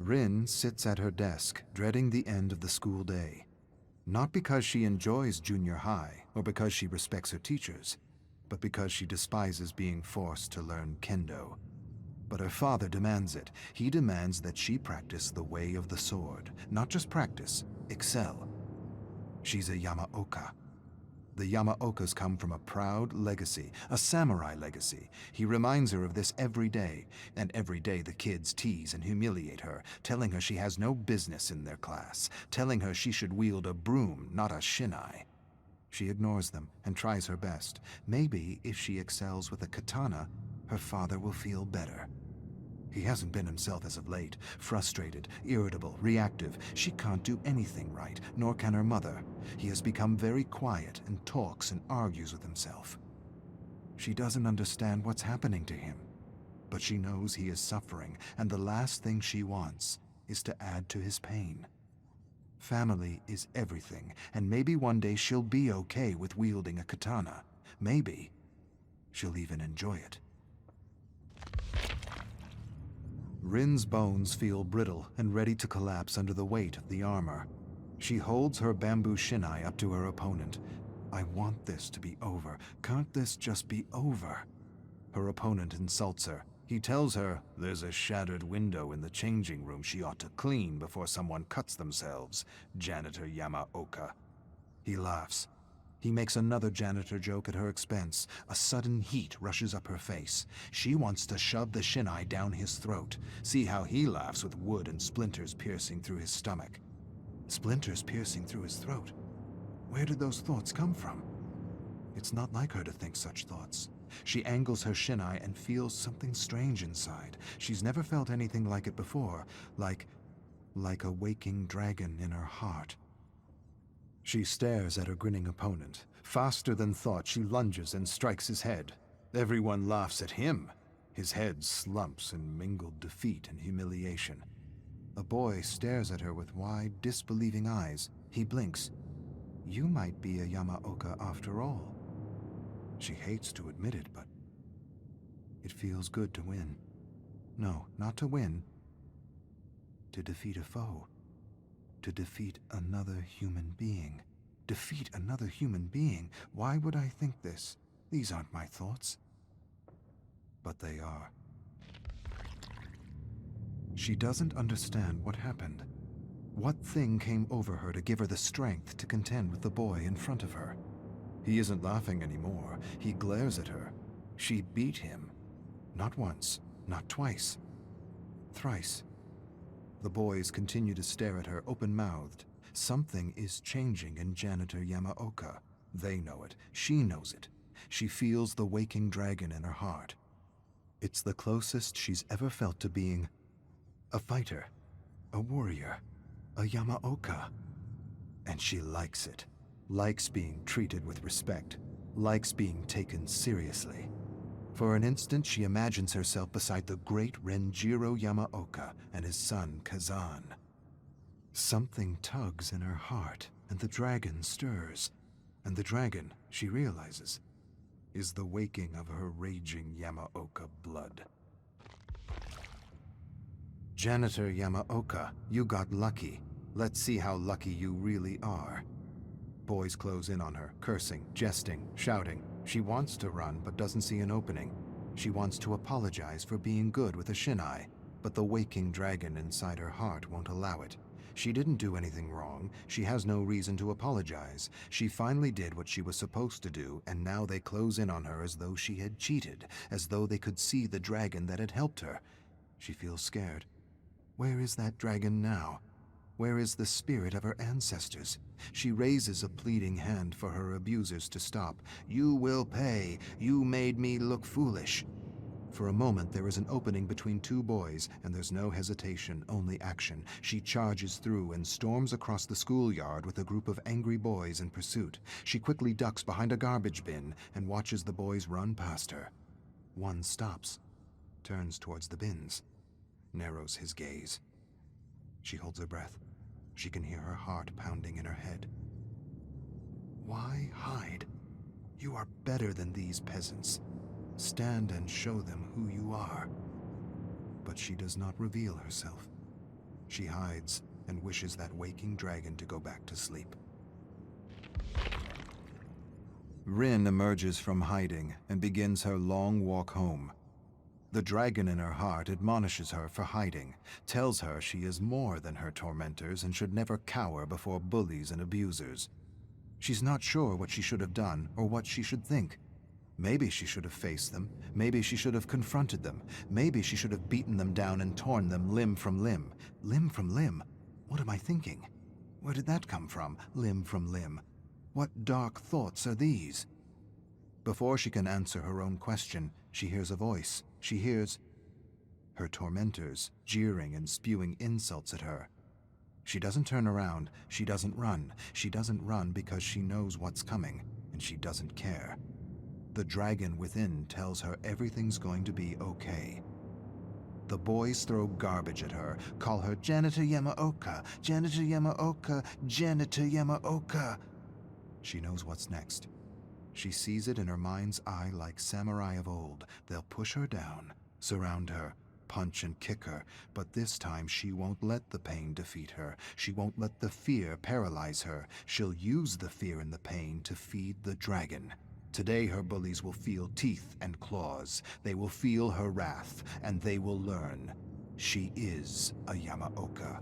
Rin sits at her desk, dreading the end of the school day. Not because she enjoys junior high or because she respects her teachers, but because she despises being forced to learn kendo. But her father demands it. He demands that she practice the way of the sword. Not just practice, excel. She's a Yamaoka. The Yamaokas come from a proud legacy, a samurai legacy. He reminds her of this every day, and every day the kids tease and humiliate her, telling her she has no business in their class, telling her she should wield a broom, not a shinai. She ignores them and tries her best. Maybe if she excels with a katana, her father will feel better. He hasn't been himself as of late, frustrated, irritable, reactive. She can't do anything right, nor can her mother. He has become very quiet and talks and argues with himself. She doesn't understand what's happening to him, but she knows he is suffering, and the last thing she wants is to add to his pain. Family is everything, and maybe one day she'll be okay with wielding a katana. Maybe she'll even enjoy it. Rin's bones feel brittle and ready to collapse under the weight of the armor. She holds her bamboo shinai up to her opponent. I want this to be over. Can't this just be over? Her opponent insults her. He tells her there's a shattered window in the changing room she ought to clean before someone cuts themselves, Janitor Yamaoka. He laughs. He makes another janitor joke at her expense. A sudden heat rushes up her face. She wants to shove the shinai down his throat. See how he laughs with wood and splinters piercing through his stomach. Splinters piercing through his throat. Where did those thoughts come from? It's not like her to think such thoughts. She angles her shinai and feels something strange inside. She's never felt anything like it before, like a waking dragon in her heart. She stares at her grinning opponent. Faster than thought, she lunges and strikes his head. Everyone laughs at him. His head slumps in mingled defeat and humiliation. A boy stares at her with wide, disbelieving eyes. He blinks. You might be a Yamaoka after all. She hates to admit it, but it feels good to win. No, not to win. To defeat a foe. To defeat another human being. Defeat another human being? Why would I think this? These aren't my thoughts. But they are. She doesn't understand what happened. What thing came over her to give her the strength to contend with the boy in front of her? He isn't laughing anymore. He glares at her. She beat him. Not once, not twice. Thrice. The boys continue to stare at her open-mouthed. Something is changing in Janitor Yamaoka. They know it. She knows it. She feels the waking dragon in her heart. It's the closest she's ever felt to being a fighter, a warrior, a Yamaoka. And she likes it. Likes being treated with respect. Likes being taken seriously. For an instant, she imagines herself beside the great Renjiro Yamaoka and his son Kazan. Something tugs in her heart, and the dragon stirs. And the dragon, she realizes, is the waking of her raging Yamaoka blood. Janitor Yamaoka, you got lucky. Let's see how lucky you really are. Boys close in on her, cursing, jesting, shouting. She wants to run, but doesn't see an opening. She wants to apologize for being good with a shinai, but the waking dragon inside her heart won't allow it. She didn't do anything wrong. She has no reason to apologize. She finally did what she was supposed to do, and now they close in on her as though she had cheated, as though they could see the dragon that had helped her. She feels scared. Where is that dragon now? Where is the spirit of her ancestors? She raises a pleading hand for her abusers to stop. You will pay. You made me look foolish. For a moment, there is an opening between two boys, and there's no hesitation, only action. She charges through and storms across the schoolyard with a group of angry boys in pursuit. She quickly ducks behind a garbage bin and watches the boys run past her. One stops, turns towards the bins, narrows his gaze. She holds her breath. She can hear her heart pounding in her head. Why hide? You are better than these peasants. Stand and show them who you are. But she does not reveal herself. She hides and wishes that waking dragon to go back to sleep. Rin emerges from hiding and begins her long walk home. The dragon in her heart admonishes her for hiding, tells her she is more than her tormentors and should never cower before bullies and abusers. She's not sure what she should have done or what she should think. Maybe she should have faced them. Maybe she should have confronted them. Maybe she should have beaten them down and torn them limb from limb. Limb from limb? What am I thinking? Where did that come from? Limb from limb. What dark thoughts are these? Before she can answer her own question, she hears a voice. She hears her tormentors jeering and spewing insults at her. She doesn't turn around. She doesn't run. She doesn't run because she knows what's coming, and she doesn't care. The dragon within tells her everything's going to be okay. The boys throw garbage at her, call her Janitor Yamaoka, Janitor Yamaoka, Janitor Yamaoka. She knows what's next. She sees it in her mind's eye like samurai of old. They'll push her down, surround her, punch and kick her, but this time she won't let the pain defeat her. She won't let the fear paralyze her. She'll use the fear and the pain to feed the dragon. Today her bullies will feel teeth and claws. They will feel her wrath, and they will learn she is a Yamaoka.